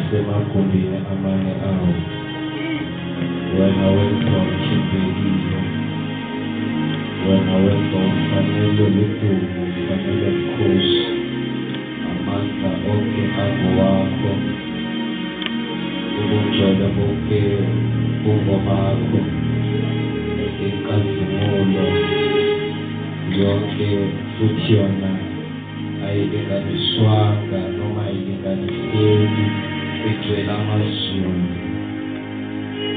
nasemagumbini amanye awo. Wena wenza ukhethekile, wena wenza ufanele ludumo, ufanele bukhosi, amandla onke angowakho, ubungcwele bonke bungobakho, inkazimulo yonke futhi yona ayilinganiswanga noma ayilinganiseki, igcwele amazulu.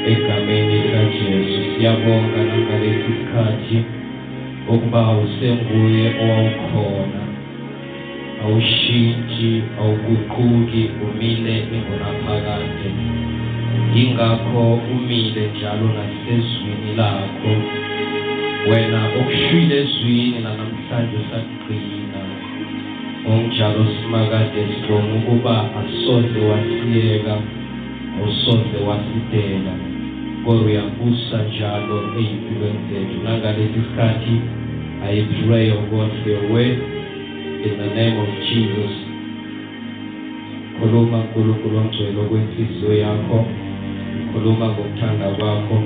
Egameni likaJesu siyabonga nangalesi sikhathi ukuba usenguye owawukhona, awushintshi, awuguquki, umile ingunaphakade. Ingakho umile njalo nasezwini lakho. Wena okushwile ezwini namhlanje usaqina. Onjalo simakade sibonga ukuba asoze wasiyeka, awusoze wasidela, kodwa uyabusa njalo eyimpilweni zethu. Nangalesi sikhathi I pray, O God, for your word in the name of Jesus. Khuluma uNkulunkulu ongcwele okwenhliziyo yakho, khuluma ngokuthanda kwakho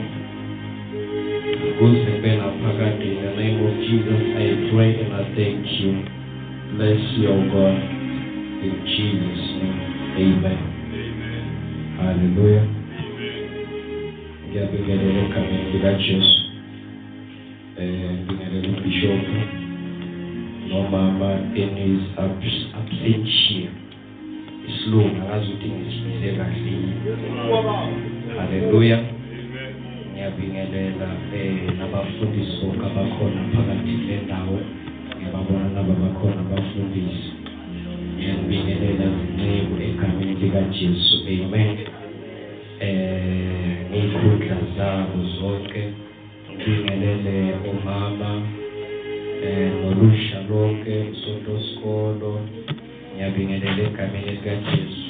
kuze kube naphakade. In the name of Jesus I pray and I thank you. Bless you, O God, in Jesus' name. Amen. Hallelujah. Ngiyabingelela egameni likaJesu. Ngibingelela uBishop nomama in his absentia. Isilungu akazi ukuthi ngisize kahle. Hallelujah. Ngiyabingelela nabafundisi bonke abakhona phakathi lendawo. Ngiyababona nabakhona abafundisi. Ngiyabingelela zinceku egameni likaJesu. Amen. Ngiyikudla zabo zonke. Ngibingelele omama nolusha lonke sonto sikolo. Ngiyabingelela egameni likaJesu.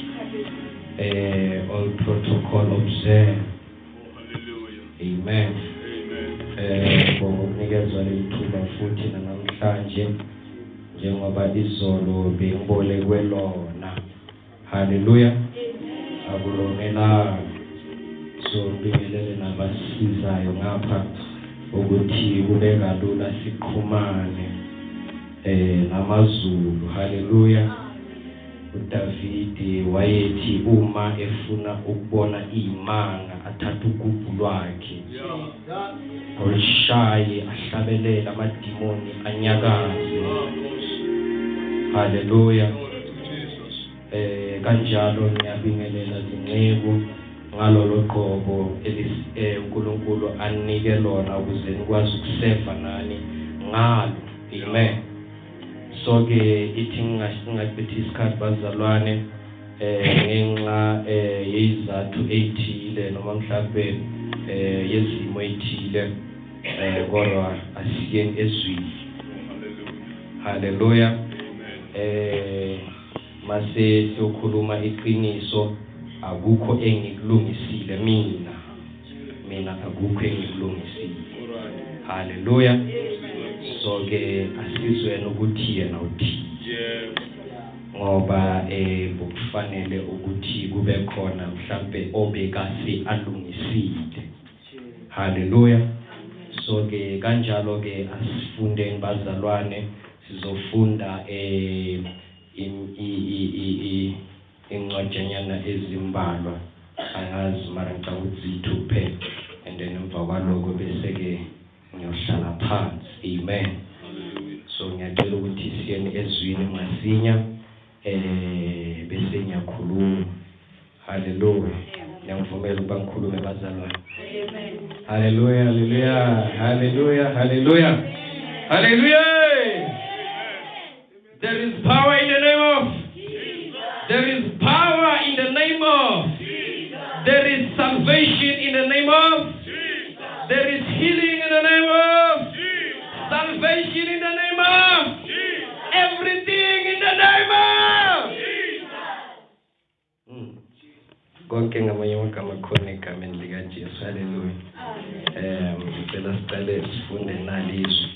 All protocol observed. Amen. Ngokunikezwa lethuba futhi namhlanje njengoba izolo bengibolekwe lona. Hallelujah. Akulongelanga. So ngibingelele nabasizayo ngapha ukuthi kube kalula siqhumane namaZulu. Hallelujah. uDavidi wayethi uma efuna ukubona imanga athatha ugubhu lwakhe, olishaye ahlabelele amadimoni anyakaze. Hallelujah. Kanjalo ngiyabingelela zinceku ngalolo qobo uNkulunkulu anike lona ukuze nikwazi ukuseva nani ngalo. Amen. So ke ithi ngingachithi isikhathi bazalwane ngenxa yezizathu ezithile noma mhlawumbe yezimo ezithile kodwa asiyeni ezwini. Hallelujah. Mase siyokhuluma iqiniso, akukho engikulungisile mina akukho engikulungisile. Hallelujah. So ke asizweni ukuthi yena uthi ngoba kufanele ukuthi kube khona mhlambe obekasi alungisile. Hallelujah. So ke kanjalo ke asifundeni bazalwane, sizofunda incwajanyana ezimbalwa, angazi mara ngicabanga ukuthi zithuphe, and then emva kwaloko bese ke ngiyohlala phansi. Amen. So ngiyacela ukuthi siyeni ezwini masinya bese ngiyakhuluma. Hallelujah. Ngiyangivumela ukuba ngikhulume bazalwane. Amen. Hallelujah, hallelujah, hallelujah, hallelujah, hallelujah. There is power in the name of Jesus. There is power in the name of Jesus. There is salvation in the name of Jesus. There is healing in the name of Jesus. Salvation in the name of Jesus. Everything in the name of Jesus. Konke ngamanye amagama khona egameni likaJesu. Hallelujah. Ngicela siqale sifunde nalizwi.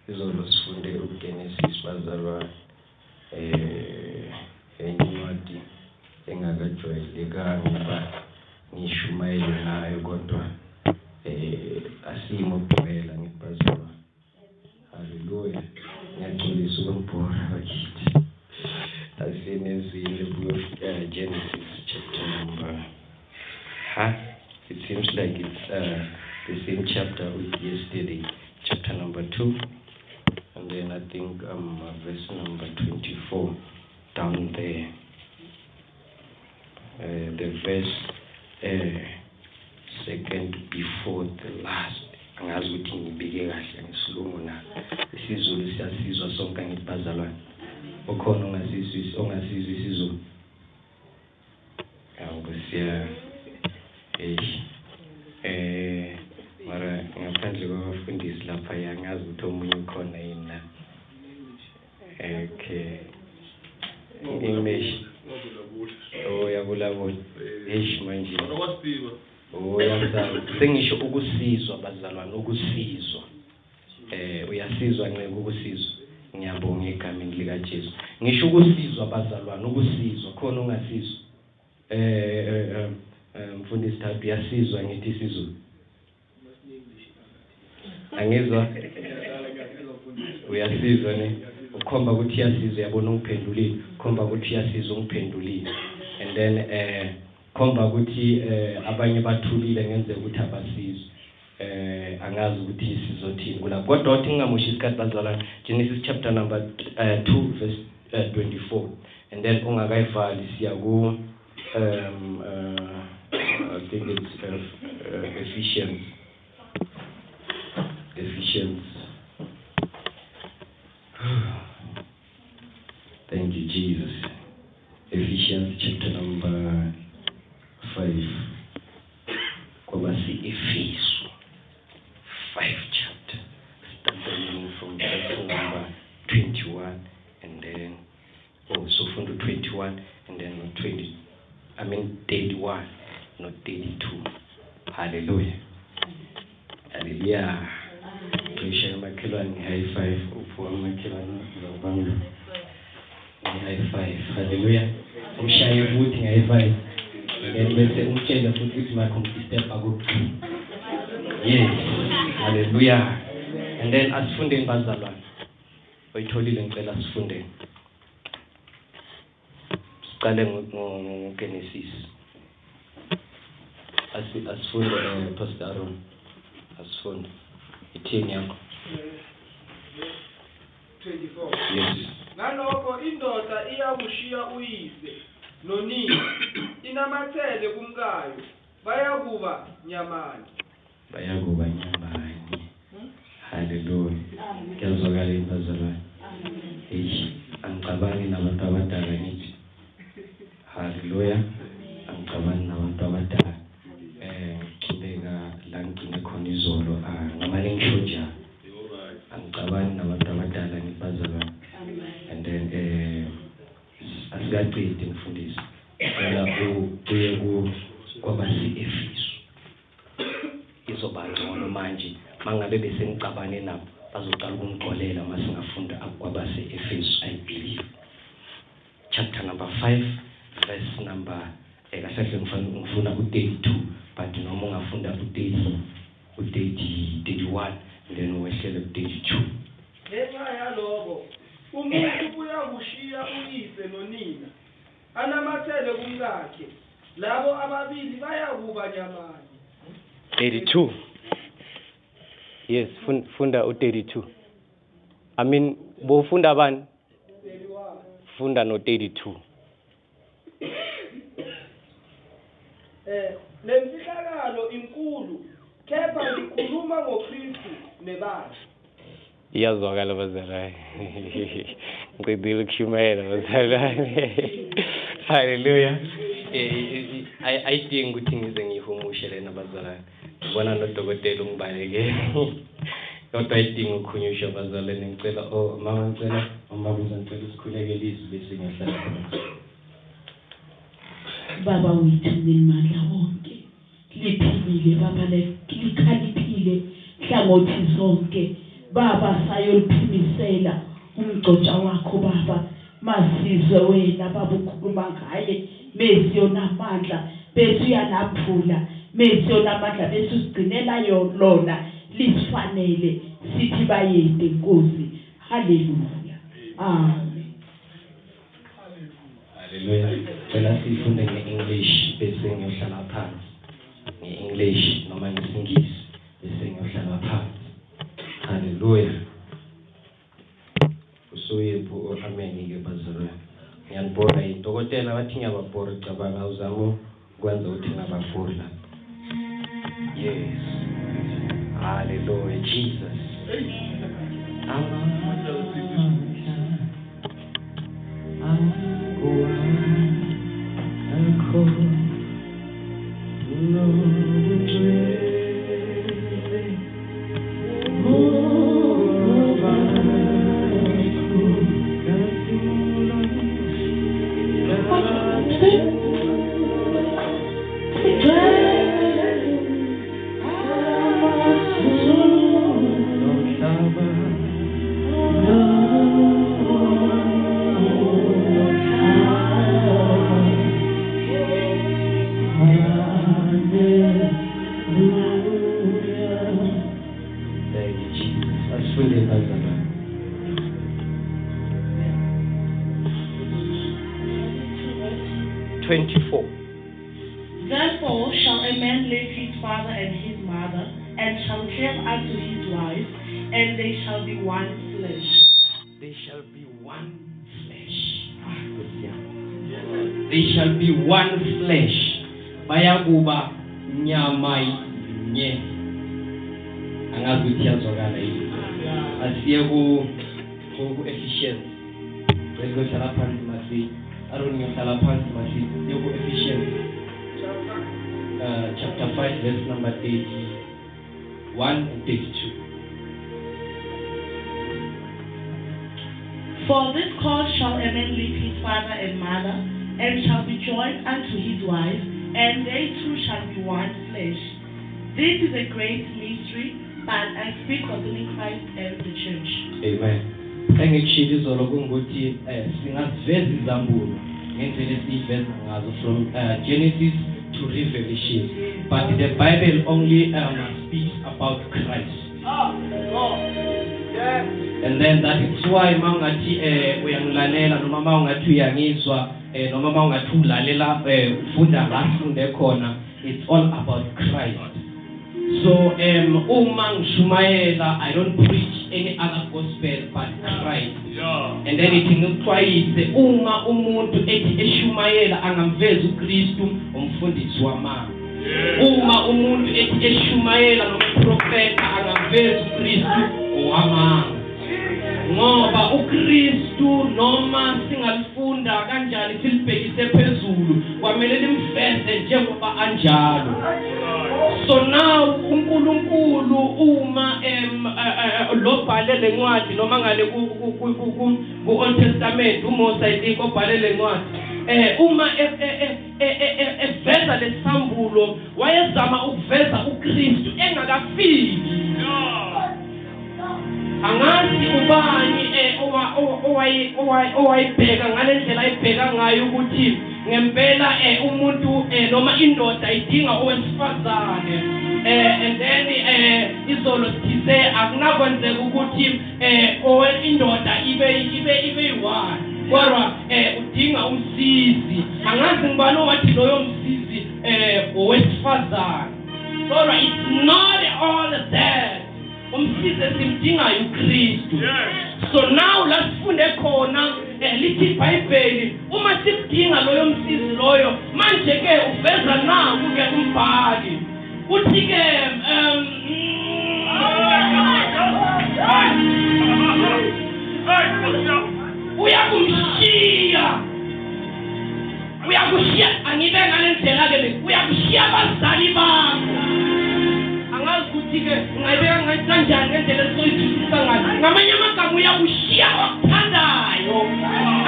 Izolo sifunde uGenesis bazalwane. Encwadi engaka engajwayelekanga ba ngishumayele nayo kodwa asimo phela ngibazwa. Hallelujah. Ngiyagculisa ukubhora bakithi. Asinezile buyo Genesis chapter number. It seems like it's the same chapter with yesterday, chapter number 2, and then I think verse number 24 down there. The verse second before the last. Angazi ukuthi ngibike kahle ngesilungu na. Isizulu siyasizwa sonke ngibazalwane. Ukhona ongasizwa isizulu. Ngosiya mara ngaphandle kwabafundisi lapha yangazi ukuthi omunye ukhona yini na. Okay. English. Oh yabulabula. Manje. Sengisho ukusizwa bazalwane, ukusizwa. Uyasizwa nqeke ukusizwa. Ngiyabonga egameni lika Jesu. Ngisho ukusizwa bazalwane, ukusizwa khona ongasizwa. Mfundisi Thathu uyasizwa ngithi isizulu. Angizwa. Uyasizwa ne. Ukhomba ukuthi uyasizwa yabona ungiphendulile. Ukhomba ukuthi uyasizwa ungiphendulile. And then khomba ukuthi abanye bathulile ngenze ukuthi abasizwe. Angazi ukuthi sizothini kula. Kodwa uthi ngingamushi isikhathi bazalwane. Genesis chapter number 2 verse 24. And then ungakayivali siya ku I think it's Ephesians. Thank you, Jesus. Ephesians chapter number 5. Kwabasi Ephesus 5 chapter. Start reading from verse number 21 and then so from the 21 and then 31, not 32. Hallelujah. Hallelujah. Pressure makhelwane high five uphuwa makhelwane ngizobanga. High five. Hallelujah. Umshaye futhi high five. Bese umtshela futhi ukuthi step akuqi. Yes. Hallelujah. And then asifundeni bazalwane. Oyitholile ngicela asifundeni. Siqale ngoGenesis. Asifunde Pastor Aaron. Asifunde. Ithini yakho? 24. Yes. Ngalokho indoda iyakushiya uyise nonina inamathele kumkayo bayakuba nyamanye. Hallelujah. Kuyazwakala impazalwane. Angicabangi nabantu abadala ngithi. Hallelujah. Angicabangi nabantu abadala. Ngibeka la ngine khona izolo ngamanye ngishoja. Angicabangi nabantu abadala ngibazalwane. And then asikaqedi mfundisi. Phela uye kwabasi Ephesus. Izoba ngcono manje mangabe bese ngicabane nabo bazoqala ukungiqolela masingafunda kwabasi Ephesus I believe. Chapter number 5 verse number kahle ngifuna u32 but noma ungafunda u31 then wehlele u32. Ngenxa yaloko umuntu uyakushiya uyise nonina anamathele kumkakhe labo ababili bayakuba nyamanye. 32. Yes, funda u32. I mean bofunda abani? 31. Funda no 32. Lemfihlakalo inkulu kepha ngikhuluma ngoKristu nebandla. Iyazwakala bazalwane. Ngicela ukushumayela bazalwane. Hallelujah. Ayidingi ukuthi ngize ngihumushe lena bazalwane. Ngibona nodokotela ungibaleke. Kodwa ayidingi ukukhunyusha bazalwane. Ngicela mama ngicela umabuza ngicela usikhulekele izwi bese ngiyahlala khona. Baba wethu ngemandla wonke liphilile baba likhaliphile hlangothi zonke baba sayoliphimisela umgcotsha wakho baba masizwe wena baba ukhuluma ngaye mezi yonamandla bese uyanaphula mezi yonamandla bese usigcinela lona lisifanele sithi bayede Nkosi haleluya amen haleluya cela sifunde nge-English bese ngiyohlala phansi nge-English noma ngesingisi bese ngiyohlala phansi haleluya usoyepho amen ke bazalwane ngiyabona idokotela bathi ngiyababhora cabanga uzamo kwenza ukuthi ngabafunda yes hallelujah Jesus Therefore shall a man leave his father and his mother, and shall cleave unto his wife, and they shall be one flesh. They shall be one flesh. They shall be one flesh. Bayakuba nyama inye. Angazi ukuthi yazwakala yini. Asiye ku efficiency. Bese hlala phansi masi. Aroni ngihlala phansi masi yoku efficiency. Chapter 5 verse number 81 and 82. For this cause shall a man leave his father and mother, and shall be joined unto his wife, and they two shall be one flesh. This is a great mystery, but I speak concerning Christ and the church. Amen. Engikushilo izolo kungukuthi singaziveza izambulo ngendlela esiveza ngazo from Genesis to Revelation, but the Bible only speaks about Christ. And then that is why mangathi uyangilalela noma mangathi uyangizwa noma mangathi ulalela ufunda ngafunde khona, it's all about Christ. So uma ngishumayela, I don't preach any other gospel but Christ. And then it ngixwayise uma umuntu ethi eshumayela angamveza uKristu umfundisi wamanga. Uma umuntu ethi eshumayela noma uprofeta angamveza uKristu owamanga. Ngoba uKristu noma singalifunda kanjani silibhekise phezulu kwamele limfeze njengoba anjalo. So now uNkulunkulu uma lobhale lencwadi noma ngale ku Old Testament uMose ayiko obhale lencwadi uma eveza lesambulo wayezama ukuveza uKristu engakafiki. Angazi ubani owayibheka ngalendlela ayibheka ngayo ukuthi ngempela umuntu noma indoda idinga owesifazane and then izolo sithe akunakwenzeka ukuthi indoda ibe one kodwa udinga umsizi. Angazi ngibani owathi loyo msizi owesifazane kodwa it's not all that. Umsizi simdingayo uKristu. So now lasifunde khona lithi iBhayibheli uma simdinga loyo msizi loyo manje ke uveza naku ke umbhali uthi ke uyakushiya angibe ngalendlela ke uyakushiya abazali bakho. Angazi ukuthi ke ngayibeka kanjani ngendlela esoyithusisa ngayo. Ngamanye amagama uyakushiya okuthandayo.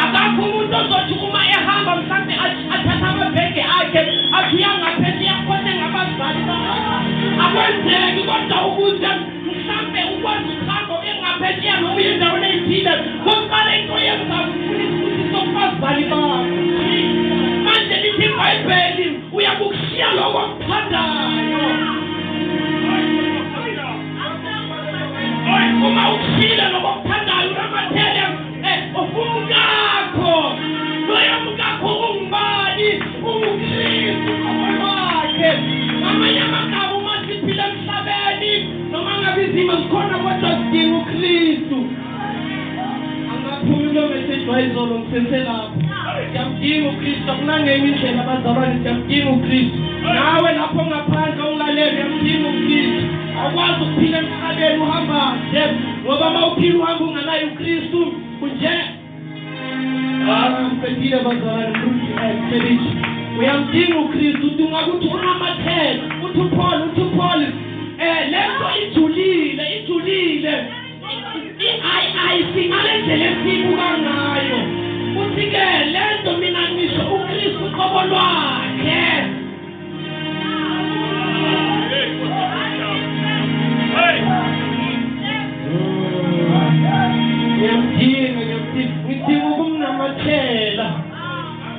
Akakho umuntu ozothi uma ehamba mhlambe athatha amabhege akhe athi uyangaphesheya khona ngabazali bakho. Akwenzeki kodwa ukuthi mhlambe ukwazi ukuhamba engaphesheya noma endaweni ethile kokuqala into yenza ufuna isibusiso Mayizolo ngiseselapho. Siyamdinga uKristu akunangenye indlela abazalwane siyamdinga uKristu. Nawe lapho ngaphandle ungilalele uyamdinga uKristu. Awukwazi ukuphila emhlabeni uhamba nje ngoba mawuphila uhamba unganayo uKristu kunje. Ngiphetile bazalwane ngikuthi uyamdinga uKristu udinga ukuthi unamathele uthi uPaul lento ijulile ayisingale esibuka ngayo uthi ke lento mina ngisho uKristu qobo lwakhe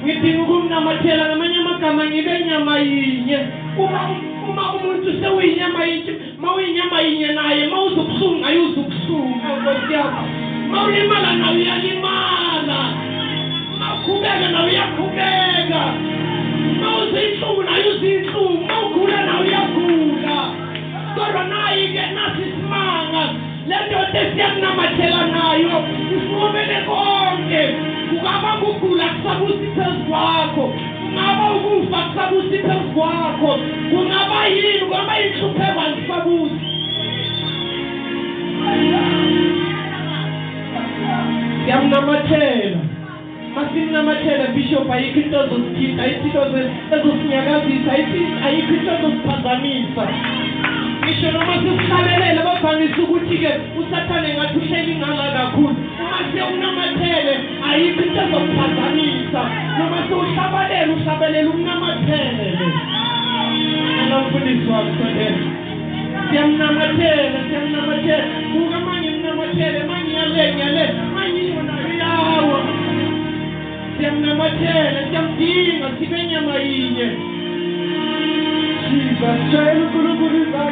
ngidinga ukumnamathela ngamanye amagama ngibe nyama yinye uma umuntu sewinyama yinye mawuyinyama yinye naye mawuzobuhlungu naye uzobuhlungu Nkosi yami mawulimala nawe uyalimala mawukhubeka nawe uyakhubeka mawuziyinhlungu naye uziyinhlungu mawugula nawe uyagula kodwa nayi-ke nasi isimanga le ndoda esiyakunamathela nayo isinqobele konke kungaba kugula kusabusi phezu kwakho kungaba ukufa kusabusi phezu kwakho kungaba yini kungaba yinhlupheko angisabusi siyamnamathela masimnamathela bishop ayikho into ezosikhipha ayikho into ezosinyakazisa ayikho into ezosiphazamisa ngisho noma sisihlabelela bafanisa ukuthi-ke usathane ngathi uhleli ngala kakhulu uma siyawunamathele ayikho into ezokuphazamisa noma siwuhlabelela umnamathele mfundisi wami sondela siyamnamathela buka mangimnamathele mangiyale mangisho nayo yawa siyamnamathela siyamdinga sibe nyama yinye Jesus, shayela uNkulunkulu izandla